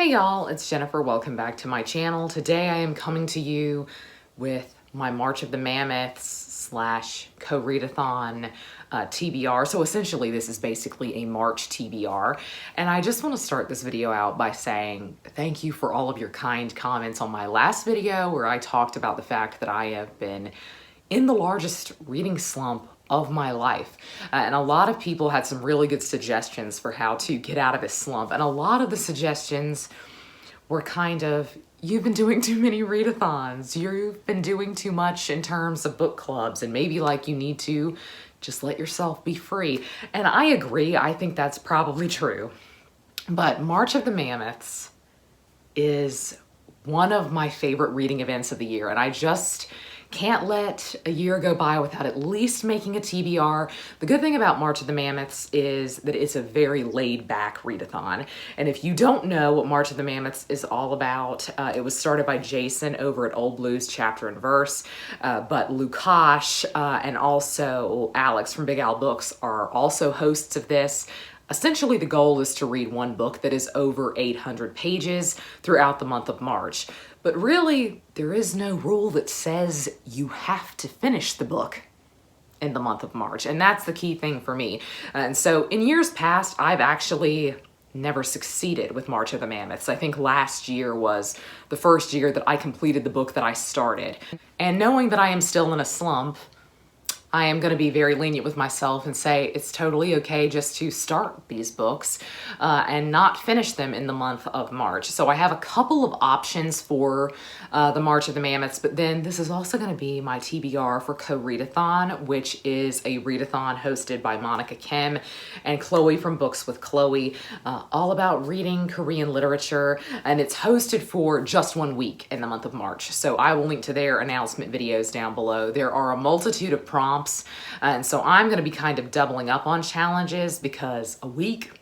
Hey y'all, it's Jennifer. Welcome back to my channel. Today I am coming to you with my March of the Mammoths / Koreadathon TBR. So essentially this is basically a March TBR. And I just want to start this video out by saying thank you for all of your kind comments on my last video where I talked about the fact that I have been in the largest reading slump of my life. And a lot of people had some really good suggestions for how to get out of this slump. And a lot of the suggestions were kind of, you've been doing too many readathons, you've been doing too much in terms of book clubs, and maybe like you need to just let yourself be free. And I agree, I think that's probably true. But March of the Mammoths is one of my favorite reading events of the year, and I just can't let a year go by without at least making a TBR. The good thing about March of the Mammoths is that it's a very laid-back readathon. And if you don't know what March of the Mammoths is all about, it was started by Jason over at Old Blues Chapter and Verse, but Lukash and also Alex from Big Al Books are also hosts of this. Essentially, the goal is to read one book that is over 800 pages throughout the month of March. But really, there is no rule that says you have to finish the book in the month of March. And that's the key thing for me. And so in years past, I've actually never succeeded with March of the Mammoths. I think last year was the first year that I completed the book that I started. And knowing that I am still in a slump, I am going to be very lenient with myself and say it's totally okay just to start these books and not finish them in the month of March. So I have a couple of options for the March of the Mammoths, but then this is also going to be my TBR for Koreadathon, which is a readathon hosted by Monica Kim and Chloe from Books with Chloe, all about reading Korean literature, and it's hosted for just 1 week in the month of March. So I will link to their announcement videos down below. There are a multitude of prompts. And so I'm going to be kind of doubling up on challenges because a week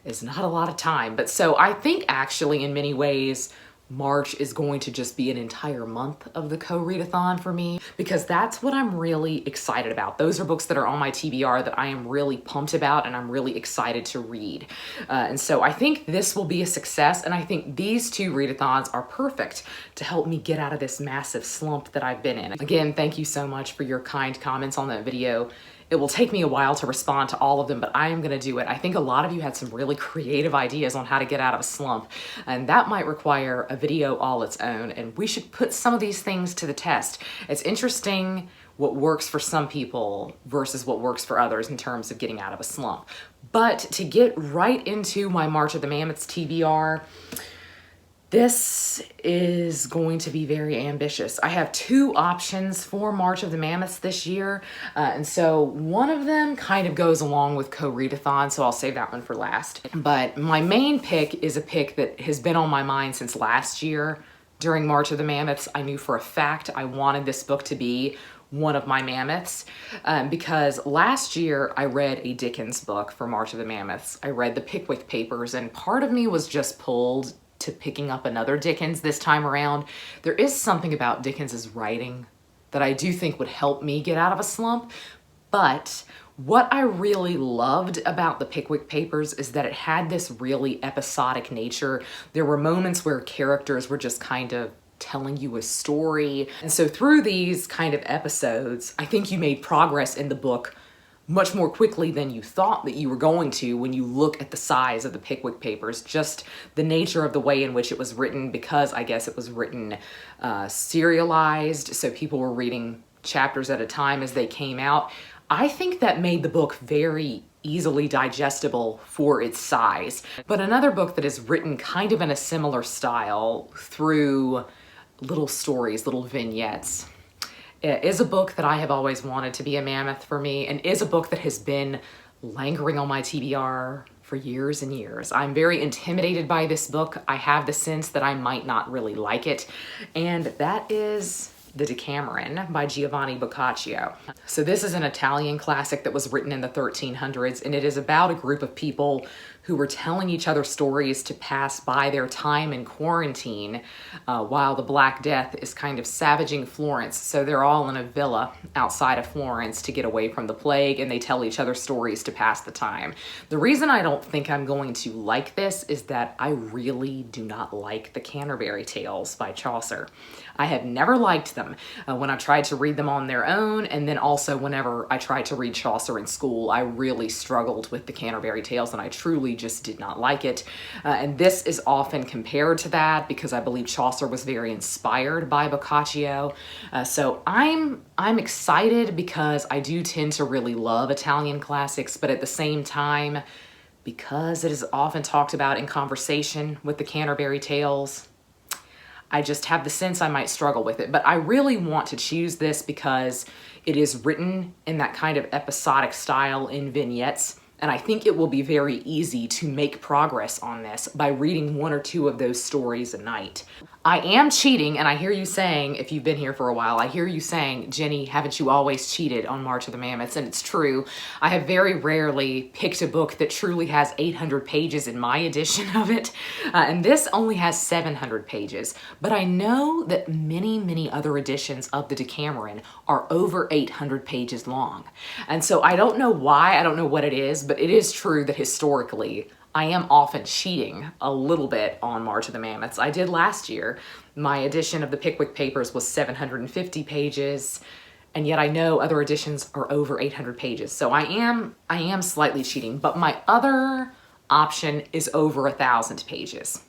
is not a lot of time. But so I think actually in many ways, March is going to just be an entire month of the Koreadathon for me because that's what I'm really excited about. Those are books that are on my TBR that I am really pumped about and I'm really excited to read. And so I think this will be a success, and I think these two readathons are perfect to help me get out of this massive slump that I've been in. Again, thank you so much for your kind comments on that video. It will take me a while to respond to all of them, but I am going to do it. I think a lot of you had some really creative ideas on how to get out of a slump, and that might require a video all its own, and we should put some of these things to the test. It's interesting what works for some people versus what works for others in terms of getting out of a slump. But to get right into my March of the Mammoths TBR, this is going to be very ambitious. I have two options for March of the Mammoths this year. And so one of them kind of goes along with Koreadathon, so I'll save that one for last. But my main pick is a pick that has been on my mind since last year. During March of the Mammoths, I knew for a fact I wanted this book to be one of my mammoths because last year I read a Dickens book for March of the Mammoths. I read the Pickwick Papers, and part of me was just pulled to picking up another Dickens this time around. There is something about Dickens's writing that I do think would help me get out of a slump, but what I really loved about the Pickwick Papers is that it had this really episodic nature. There were moments where characters were just kind of telling you a story. And so through these kind of episodes, I think you made progress in the book much more quickly than you thought that you were going to when you look at the size of the Pickwick Papers, just the nature of the way in which it was written, because I guess it was written serialized, so people were reading chapters at a time as they came out. I think that made the book very easily digestible for its size. But another book that is written kind of in a similar style through little stories, little vignettes, is a book that I have always wanted to be a mammoth for me, and is a book that has been lingering on my TBR for years and years. I'm very intimidated by this book. I have the sense that I might not really like it, and that is the Decameron by Giovanni Boccaccio. So this is an Italian classic that was written in the 1300s, and it is about a group of people who were telling each other stories to pass by their time in quarantine while the Black Death is kind of savaging Florence. So they're all in a villa outside of Florence to get away from the plague, and they tell each other stories to pass the time. The reason I don't think I'm going to like this is that I really do not like the Canterbury Tales by Chaucer. I have never liked them when I tried to read them on their own, and then also whenever I tried to read Chaucer in school, I really struggled with the Canterbury Tales, and I truly just did not like it. And this is often compared to that because I believe Chaucer was very inspired by Boccaccio. So I'm excited because I do tend to really love Italian classics, but at the same time, because it is often talked about in conversation with the Canterbury Tales, I just have the sense I might struggle with it. But I really want to choose this because it is written in that kind of episodic style in vignettes, and I think it will be very easy to make progress on this by reading one or two of those stories a night. I am cheating, and I hear you saying, if you've been here for a while, I hear you saying, Jenny, haven't you always cheated on March of the Mammoths? And it's true. I have very rarely picked a book that truly has 800 pages in my edition of it, and this only has 700 pages. But I know that many other editions of the Decameron are over 800 pages long. And so I don't know why, I don't know what it is, but it is true that historically, I am often cheating a little bit on March of the Mammoths. I did last year. My edition of the Pickwick Papers was 750 pages, and yet I know other editions are over 800 pages. So I am slightly cheating, but my other option is over 1,000 pages.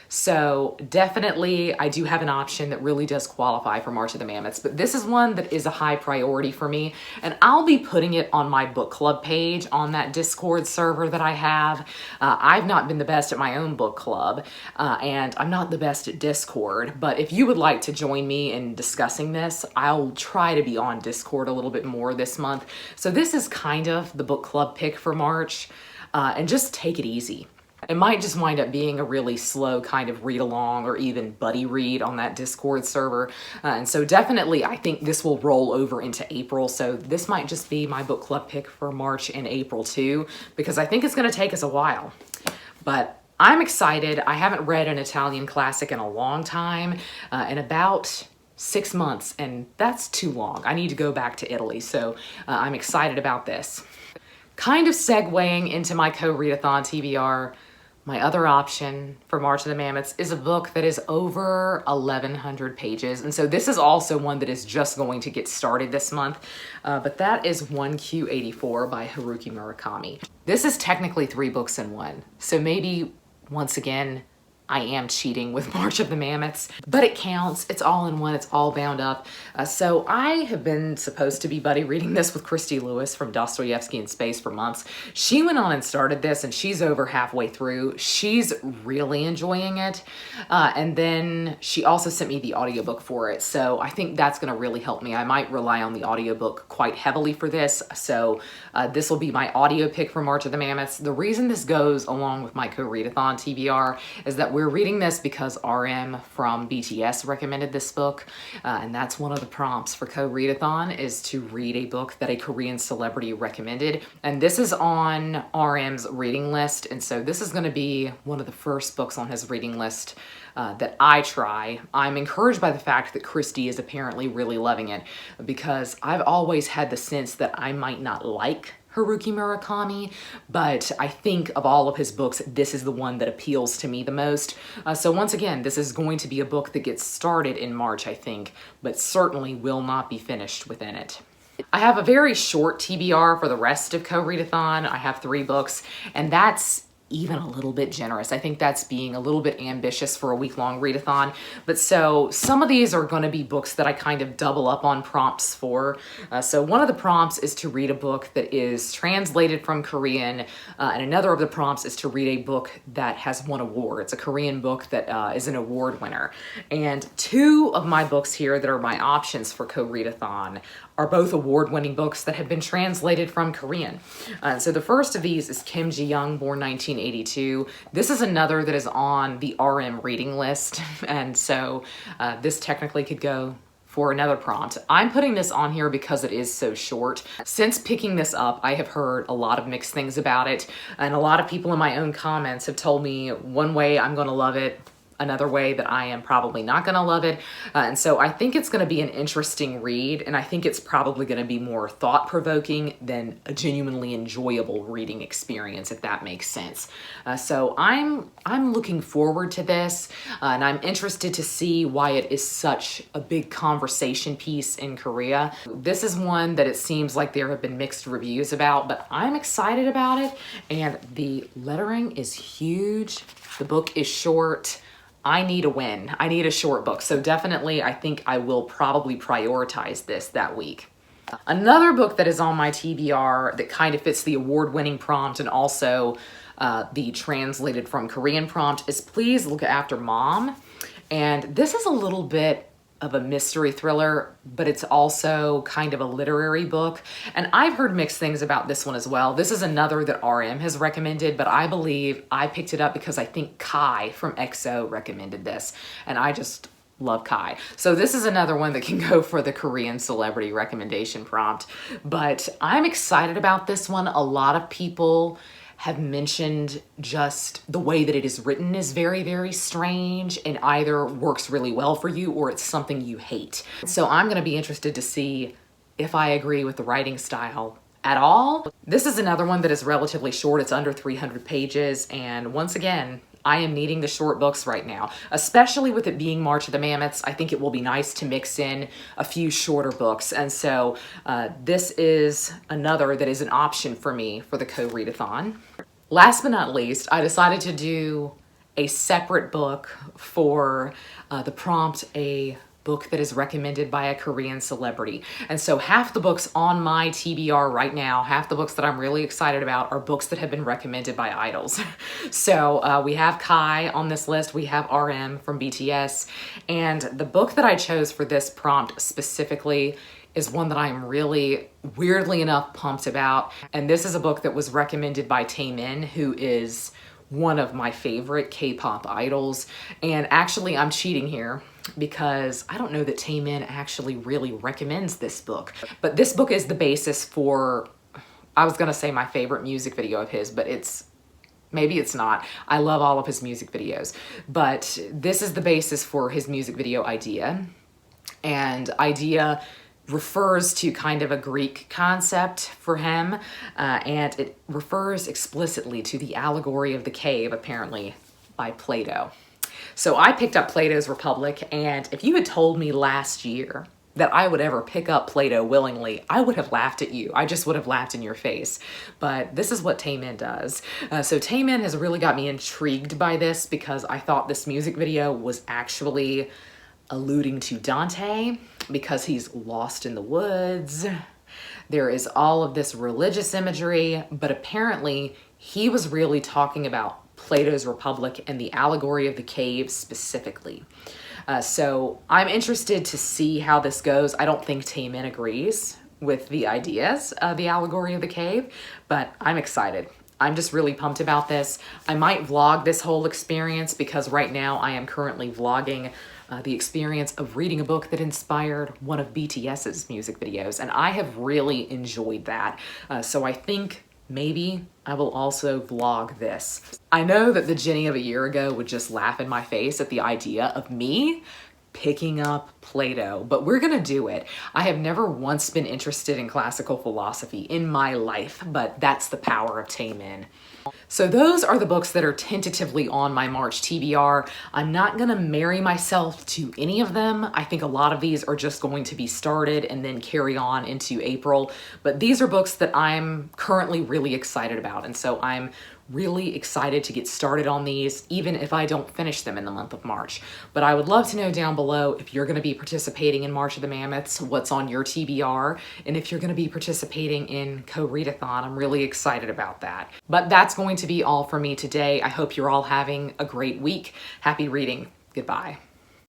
So definitely I do have an option that really does qualify for March of the Mammoths, but this is one that is a high priority for me, and I'll be putting it on my book club page on that Discord server that I have. I've not been the best at my own book club, and I'm not the best at Discord, but if you would like to join me in discussing this, I'll try to be on Discord a little bit more this month. So this is kind of the book club pick for March, and just take it easy. It might just wind up being a really slow kind of read along or even buddy read on that Discord server. And so definitely I think this will roll over into April. So this might just be my book club pick for March and April too, because I think it's going to take us a while. But I'm excited. I haven't read an Italian classic in a long time, in about 6 months, and that's too long. I need to go back to Italy. So I'm excited about this. Kind of segueing into my co-readathon TBR, my other option for March of the Mammoths is a book that is over 1,100 pages. And so this is also one that is just going to get started this month, but that is 1Q84 by Haruki Murakami. This is technically 3 books in one. So maybe, once again, I am cheating with March of the Mammoths, but it counts. It's all in one. It's all bound up. So I have been supposed to be buddy reading this with Christy Lewis from Dostoevsky in Space for months. She went on and started this, and she's over halfway through. She's really enjoying it. And then she also sent me the audiobook for it. So I think that's going to really help me. I might rely on the audiobook quite heavily for this. So this will be my audio pick for March of the Mammoths. The reason this goes along with my co-readathon TBR is that we're reading this because RM from BTS recommended this book, and that's one of the prompts for co-readathon, is to read a book that a Korean celebrity recommended. And this is on RM's reading list, and so this is going to be one of the first books on his reading list that I try. I'm encouraged by the fact that Christy is apparently really loving it, because I've always had the sense that I might not like Haruki Murakami, but I think of all of his books, this is the one that appeals to me the most. So once again, this is going to be a book that gets started in March, I think, but certainly will not be finished within it. I have a very short TBR for the rest of co-readathon. I have 3 books, and that's even a little bit generous. I think that's being a little bit ambitious for a week-long readathon. But so some of these are going to be books that I kind of double up on prompts for. So one of the prompts is to read a book that is translated from Korean, and another of the prompts is to read a book that has won award. It's a Korean book that is an award winner. And 2 of my books here that are my options for co-readathon are both award-winning books that have been translated from Korean. So the first of these is Kim Jiyoung, born 1982. This is another that is on the RM reading list, and so this technically could go for another prompt. I'm putting this on here because it is so short. Since picking this up, I have heard a lot of mixed things about it, and a lot of people in my own comments have told me one way I'm gonna love it, another way that I am probably not gonna love it. And so I think it's gonna be an interesting read, and I think it's probably gonna be more thought-provoking than a genuinely enjoyable reading experience, if that makes sense. So I'm looking forward to this, and I'm interested to see why it is such a big conversation piece in Korea. This is one that it seems like there have been mixed reviews about, but I'm excited about it, and the lettering is huge. The book is short. I need a win. I need a short book. So definitely, I think I will probably prioritize this that week. Another book that is on my TBR that kind of fits the award-winning prompt and also the translated from Korean prompt is Please Look After Mom. And this is a little bit of a mystery thriller, but it's also kind of a literary book. And I've heard mixed things about this one as well. This is another that RM has recommended, but I believe I picked it up because I think Kai from EXO recommended this, and I just love Kai. So this is another one that can go for the Korean celebrity recommendation prompt, but I'm excited about this one. A lot of people have mentioned just the way that it is written is very, very strange and either works really well for you or it's something you hate. So I'm gonna be interested to see if I agree with the writing style at all. This is another one that is relatively short. It's under 300 pages. And once again, I am needing the short books right now, especially with it being March of the Mammoths. I think it will be nice to mix in a few shorter books. And so this is another that is an option for me for the Koreadathon. Last but not least, I decided to do a separate book for the prompt, a book that is recommended by a Korean celebrity. And so half the books on my TBR right now, half the books that I'm really excited about are books that have been recommended by idols. So we have Kai on this list, we have RM from BTS, and the book that I chose for this prompt specifically is one that I'm really, weirdly enough, pumped about. And this is a book that was recommended by Taemin, who is one of my favorite K-pop idols. And actually, I'm cheating here because I don't know that Taemin actually really recommends this book. But this book is the basis for, I was gonna say my favorite music video of his, but maybe it's not. I love all of his music videos. But this is the basis for his music video Idea. And Idea refers to kind of a Greek concept for him, and it refers explicitly to the allegory of the cave, apparently, by Plato. So I picked up Plato's Republic, and if you had told me last year that I would ever pick up Plato willingly, I would have laughed at you. I just would have laughed in your face. But this is what Taemin does. So Taemin has really got me intrigued by this because I thought this music video was actually alluding to Dante because he's lost in the woods. There is all of this religious imagery, but apparently he was really talking about Plato's Republic and the allegory of the cave specifically. So I'm interested to see how this goes. I don't think Taemin agrees with the ideas of the allegory of the cave, but I'm excited. I'm just really pumped about this. I might vlog this whole experience because right now I am currently vlogging the experience of reading a book that inspired one of BTS's music videos, and I have really enjoyed that. So I think maybe I will also vlog this. I know that the Jenny of a year ago would just laugh in my face at the idea of me picking up Plato, but we're gonna do it. I have never once been interested in classical philosophy in my life, but that's the power of Taemin. So those are the books that are tentatively on my March TBR. I'm not gonna marry myself to any of them. I think a lot of these are just going to be started and then carry on into April, but these are books that I'm currently really excited about, and so I'm really excited to get started on these, even if I don't finish them in the month of March. But I would love to know down below if you're gonna be participating in March of the Mammoths, what's on your TBR, and if you're gonna be participating in Koreadathon. I'm really excited about that. But that's going to be all for me today. I hope you're all having a great week. Happy reading. Goodbye.